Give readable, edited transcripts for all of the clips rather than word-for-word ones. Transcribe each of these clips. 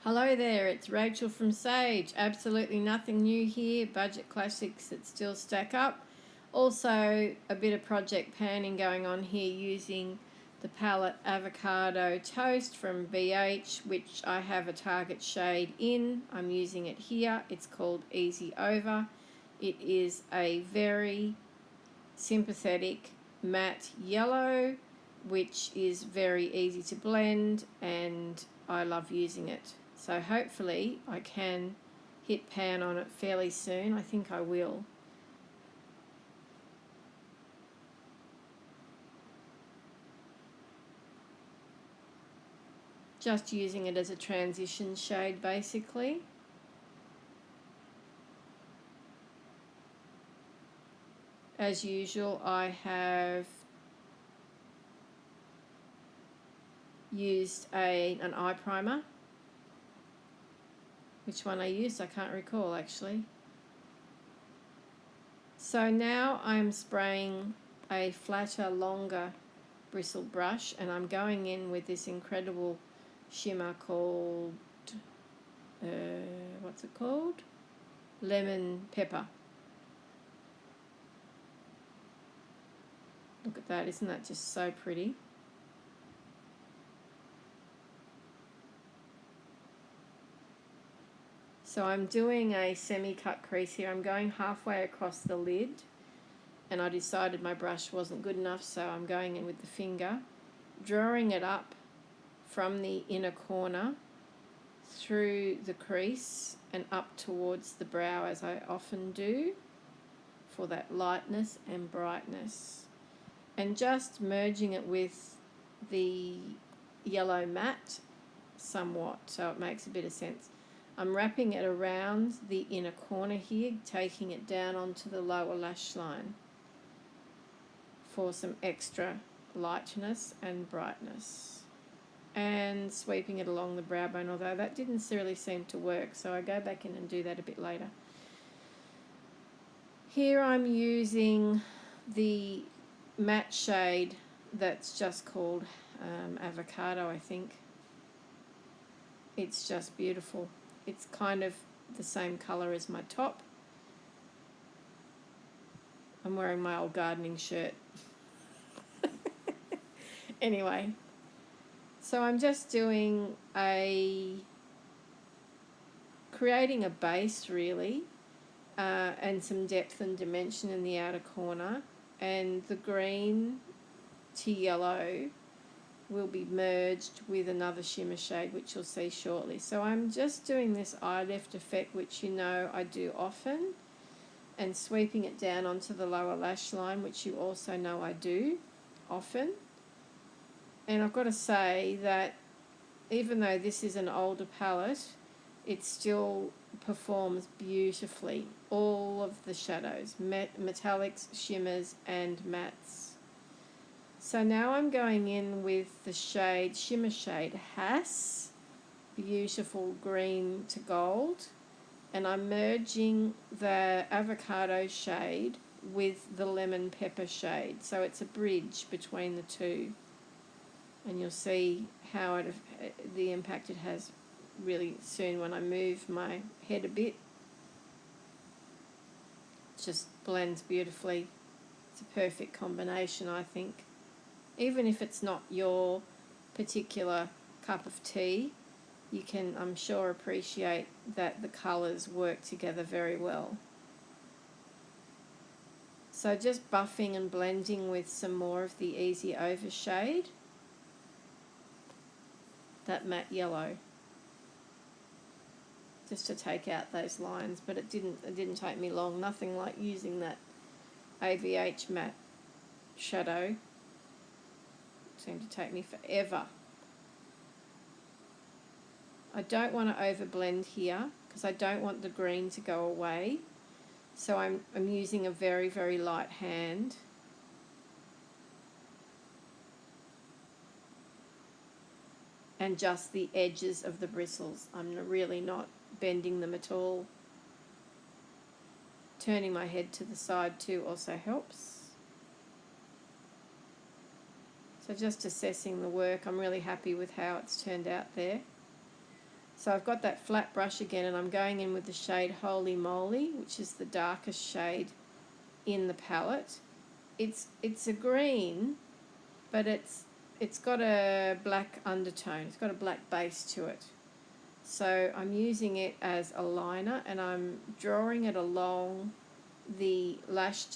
Hello there, it's Rachel from Sage. Absolutely nothing new here, budget classics that still stack up. Also a bit of project panning going on here using the palette Avocado Toast from BH, which I have a target shade in. I'm using it here. It's called Easy Over. It is a very sympathetic matte yellow, which is very easy to blend, and I love using it. So hopefully I can hit pan on it fairly soon. I think I will. Just using it as a transition shade basically. As usual, I have used an eye primer. Which one I used, I can't recall actually. So now I'm spraying a flatter, longer bristle brush, and I'm going in with this incredible shimmer called, what's it called? Lemon Pepper. Look at that, isn't that just so pretty? So I'm doing a semi-cut crease here. I'm going halfway across the lid, and I decided my brush wasn't good enough, so I'm going in with the finger, drawing it up from the inner corner through the crease and up towards the brow, as I often do, for that lightness and brightness. And just merging it with the yellow matte somewhat, so it makes a bit of sense. I'm wrapping it around the inner corner here, taking it down onto the lower lash line for some extra lightness and brightness. And sweeping it along the brow bone, although that didn't really seem to work, so I go back in and do that a bit later. Here I'm using the matte shade that's just called Avocado, I think. It's just beautiful. It's kind of the same colour as my top. I'm wearing my old gardening shirt. Anyway, so I'm just doing creating a base really, and some depth and dimension in the outer corner, and the green to yellow will be merged with another shimmer shade, which you'll see shortly. So I'm just doing this eye lift effect, which you know I do often, and sweeping it down onto the lower lash line, which you also know I do often. And I've got to say that even though this is an older palette, it still performs beautifully. All of the shadows, metallics, shimmers and mattes. So now I'm going in with the shade, shimmer shade Hass, beautiful green to gold, and I'm merging the avocado shade with the lemon pepper shade. So it's a bridge between the two, and you'll see how the impact it has really soon when I move my head a bit. It just blends beautifully. It's a perfect combination, I think. Even if it's not your particular cup of tea, you can, I'm sure, appreciate that the colours work together very well. So just buffing and blending with some more of the Easy Over shade, that matte yellow, just to take out those lines. But it didn't take me long. Nothing like using that AVH matte shadow. It seemed to take me forever. I don't want to overblend here because I don't want the green to go away. So I'm using a very, very light hand. And just the edges of the bristles. I'm really not bending them at all. Turning my head to the side too also helps. So just assessing the work. I'm really happy with how it's turned out there. So I've got that flat brush again, and I'm going in with the shade Holy Moly, which is the darkest shade in the palette. It's a green, but it's got a black undertone. It's got a black base to it. So I'm using it as a liner, and I'm drawing it along the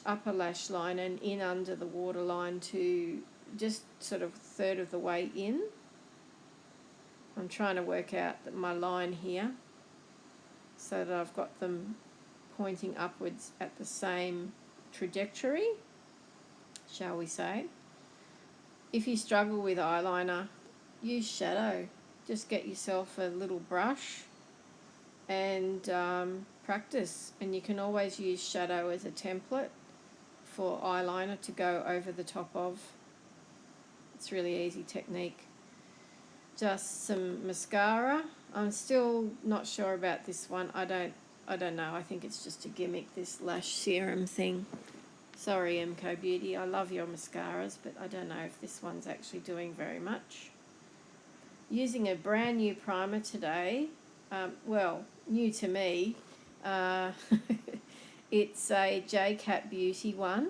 upper lash line and in under the waterline to just sort of a third of the way in. I'm trying to work out my line here so that I've got them pointing upwards at the same trajectory, shall we say. If you struggle with eyeliner, use shadow. Just get yourself a little brush and practice. And you can always use shadow as a template for eyeliner to go over the top of. It's a really easy technique. Just some mascara. I'm still not sure about this one. I don't know. I think it's just a gimmick, this lash serum thing. Sorry, MCO Beauty. I love your mascaras, but I don't know if this one's actually doing very much. Using a brand new primer today. Well, new to me. It's a J-Cat Beauty one,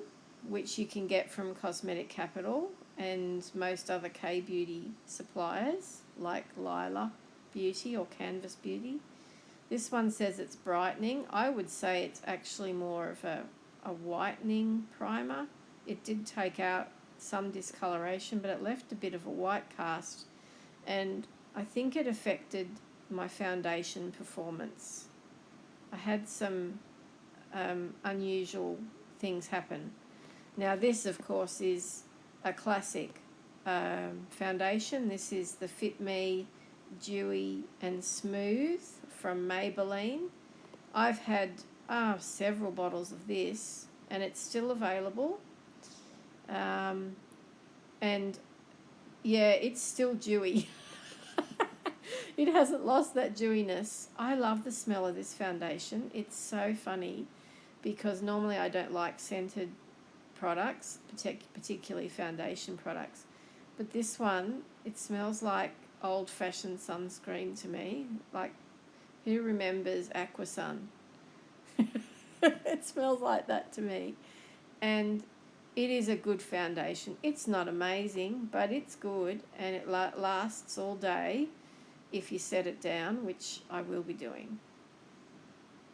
which you can get from Cosmetic Capital and most other K-beauty suppliers like Lila Beauty or Canvas Beauty. This one says it's brightening. I would say it's actually more of a whitening primer. It did take out some discoloration, but it left a bit of a white cast, and I think it affected my foundation performance. I had some unusual things happen. Now this, of course, is a classic foundation. This is the Fit Me Dewy and Smooth from Maybelline. I've had several bottles of this, and it's still available. And yeah, it's still dewy. It hasn't lost that dewiness. I love the smell of this foundation. It's so funny because normally I don't like scented products, particularly foundation products. But this one, it smells like old-fashioned sunscreen to me. Like, who remembers Aquasun? It smells like that to me. And it is a good foundation. It's not amazing, but it's good, and it lasts all day if you set it down, which I will be doing.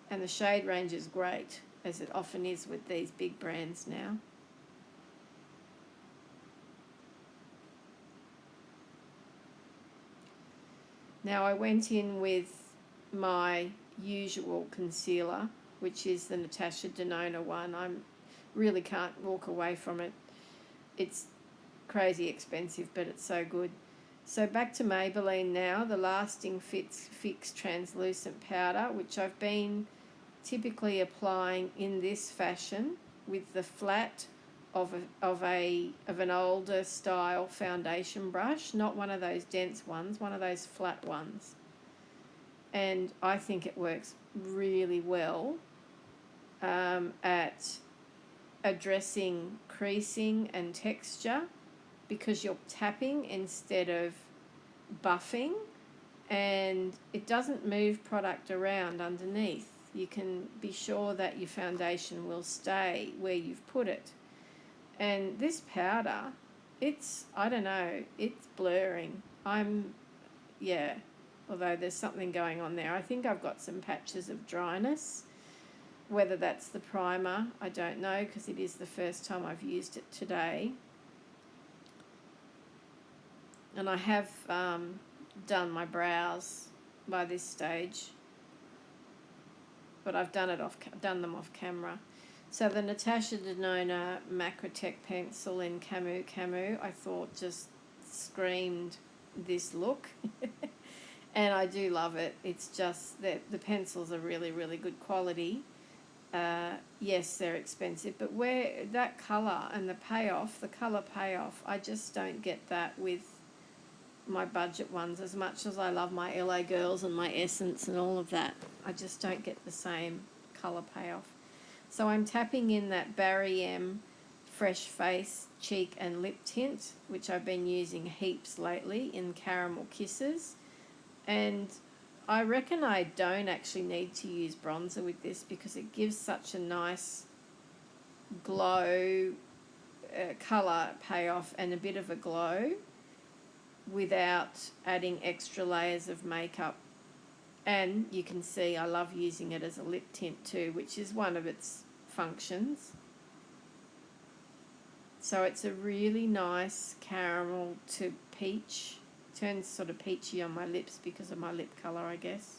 And the shade range is great, as it often is with these big brands now. Now I went in with my usual concealer, which is the Natasha Denona one. I really can't walk away from it. It's crazy expensive, but it's so good. So back to Maybelline now, the Lasting Fix Translucent Powder, which I've been typically applying in this fashion with the flat of an older style foundation brush, not one of those dense ones, one of those flat ones. And I think it works really well at addressing creasing and texture, because you're tapping instead of buffing, and it doesn't move product around underneath. You can be sure that your foundation will stay where you've put it. And this powder, I don't know, it's blurring. Although there's something going on there. I think I've got some patches of dryness. Whether that's the primer, I don't know, because it is the first time I've used it today. And I have done my brows by this stage, but I've done them off camera. So the Natasha Denona Macrotech pencil in Camu, I thought just screamed this look. And I do love it. It's just that the pencils are really, really good quality. Yes, they're expensive, but where that colour and the colour payoff, I just don't get that with my budget ones. As much as I love my LA Girls and my Essence and all of that, I just don't get the same colour payoff. So I'm tapping in that Barry M Fresh Face Cheek and Lip Tint, which I've been using heaps lately in Caramel Kisses. And I reckon I don't actually need to use bronzer with this because it gives such a nice glow, colour payoff and a bit of a glow without adding extra layers of makeup. And you can see I love using it as a lip tint too, which is one of its functions. So it's a really nice caramel to peach. Turns sort of peachy on my lips because of my lip colour, I guess.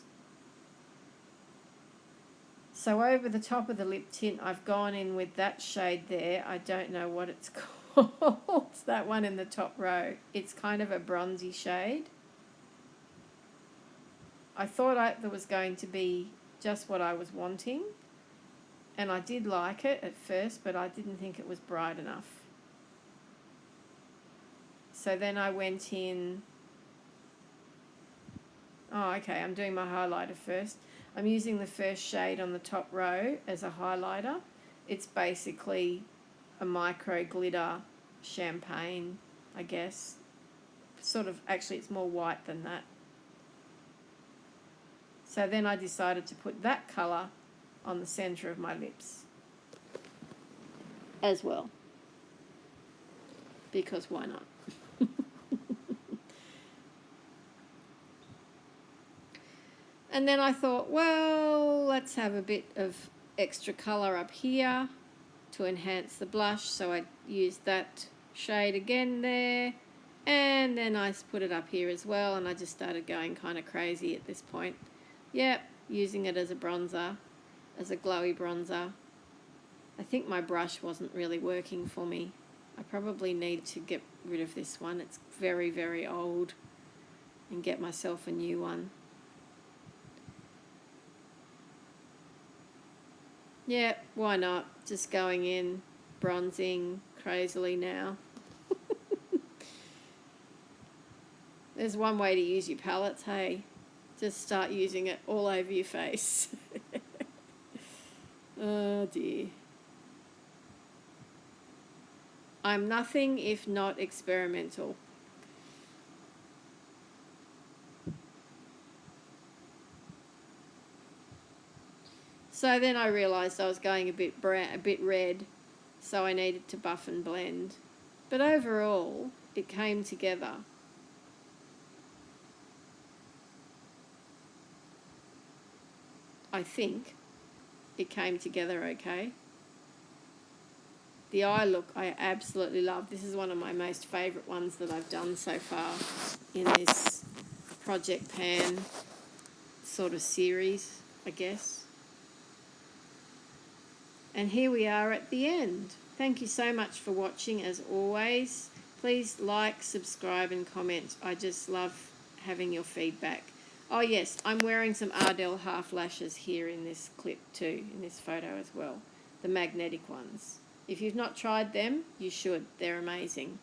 So over the top of the lip tint, I've gone in with that shade there. I don't know what it's called. It's that one in the top row. It's kind of a bronzy shade. I thought that was going to be just what I was wanting. And I did like it at first, but I didn't think it was bright enough. So then I went in... Oh, okay, I'm doing my highlighter first. I'm using the first shade on the top row as a highlighter. It's basically a micro glitter champagne, I guess. Sort of, actually it's more white than that. So then I decided to put that colour on the centre of my lips as well. Because why not? And then I thought, well, let's have a bit of extra colour up here to enhance the blush. So I used that shade again there. And then I put it up here as well. And I just started going kind of crazy at this point. Yep, using it as a bronzer, as a glowy bronzer. I think my brush wasn't really working for me. I probably need to get rid of this one. It's very, very old. And get myself a new one. Yeah, why not? Just going in, bronzing crazily now. There's one way to use your palettes, hey? Just start using it all over your face. Oh dear. I'm nothing if not experimental. So then I realised I was going a bit red, so I needed to buff and blend. But overall, it came together. I think it came together okay. The eye look I absolutely love. This is one of my most favourite ones that I've done so far in this Project Pan sort of series, I guess. And here we are at the end. Thank you so much for watching as always. Please like, subscribe and comment. I just love having your feedback. Oh yes, I'm wearing some Ardell half lashes here in this clip too, in this photo as well. The magnetic ones. If you've not tried them, you should. They're amazing.